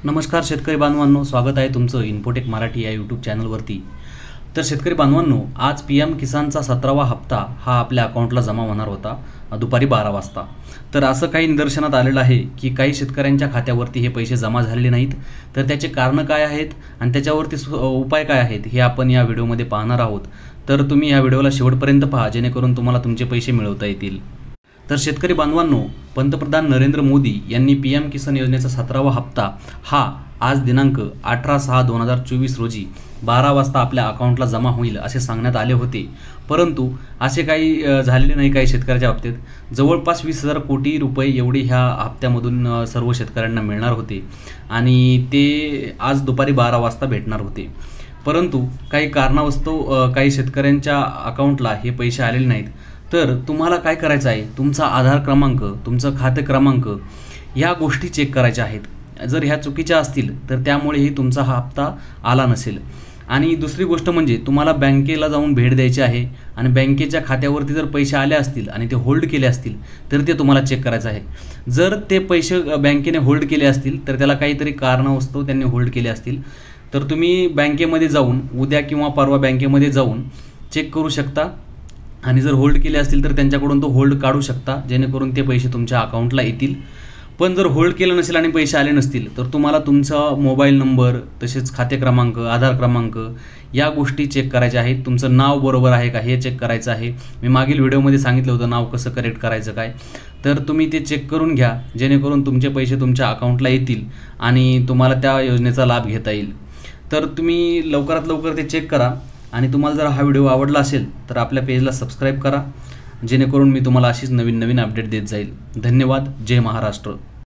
नमस्कार शेतकरी बांधवांनो, स्वागत आहे तुमचं इन्फोटेक मराठी या यूट्यूब चॅनलवरती। तर शेतकरी बांधवांनो, आज PM किसानचा 17वा हप्ता हा आपल्या अकाउंटला जमा होणार होता दुपारी 12 वाजता। तर असं काही निदर्शनात आलेलं आहे की काही शेतकऱ्यांच्या खात्यावरती हे पैसे जमा झालेले नाहीत। तर त्याचे कारण काय आहेत आणि त्याच्यावरती उपाय काय आहेत हे आपण या व्हिडिओमध्ये पाहणार आहोत। तर तुम्ही या व्हिडिओला शेवटपर्यंत पहा, जेणेकरून तुम्हाला तुमचे पैसे मिळवता येतील। तर शेतकरी बांधवांनो, पंतप्रधान नरेंद्र मोदी यांनी PM किसान योजनेचा 17वा हप्ता हा आज दिनांक 18/6/2024 रोजी 12 वाजता आपल्या अकाउंटला जमा होईल असे सांगण्यात आले होते। परंतु असे काही झालेले नाही। काही शेतकऱ्याच्या बाबतीत जवळपास 20,000 कोटी रुपये एवढे ह्या हप्त्यामधून सर्व शेतकऱ्यांना मिळणार होते आणि ते आज दुपारी 12 वाजता भेटणार होते। परंतु काही कारणास्तव काही शेतकऱ्यांच्या अकाउंटला हे पैसे आलेले नाहीत। तर तुम्हाला काय करायचं आहे, तुमचा आधार क्रमांक, तुमचं खाते क्रमांक या गोष्टी चेक करायच्या आहेत। जर ह्या चुकीच्या असतील तर त्यामुळेही तुमचा हा हप्ता आला नसेल। आणि दुसरी गोष्ट म्हणजे तुम्हाला बँकेला जाऊन भेट द्यायची आहे आणि बँकेच्या खात्यावरती जर पैसे आले असतील आणि ते होल्ड केले असतील तर ते तुम्हाला चेक करायचं आहे। जर ते पैसे बँकेने होल्ड केले असतील तर त्याला काहीतरी कारणास्तव त्यांनी होल्ड केले असतील, तर तुम्ही बँकेमध्ये जाऊन उद्या किंवा परवा बँकेमध्ये जाऊन चेक करू शकता आणि जर होल्ड केले असतील तर त्यांच्याकडून तो होल्ड काढू शकता, जेणेकरून ते पैसे तुमच्या अकाउंटला येतील। पण जर होल्ड केलं नसेल आणि पैसे आले नसतील तर तुम्हाला तुमचा मोबाईल नंबर, तसेच खाते क्रमांक, आधार क्रमांक या गोष्टी चेक करायच्या आहेत। तुमचं नाव बरोबर आहे का हे चेक करायचं आहे। मी मागील व्हिडिओमध्ये सांगितलं होतं नाव कसं करेक्ट करायचं काय, तर तुम्ही ते चेक करून घ्या, जेणेकरून तुमचे पैसे तुमच्या अकाउंटला येतील आणि तुम्हाला त्या योजनेचा लाभ घेता येईल। तर तुम्ही लवकरात लवकर ते चेक करा आणि तुम्हाला जर हा व्हिडिओ आवडला असेल तर आपल्या पेजला सबस्क्राईब करा, जेणेकरून मी तुम्हाला अशीच नवीन अपडेट देत जाईल। धन्यवाद। जय महाराष्ट्र।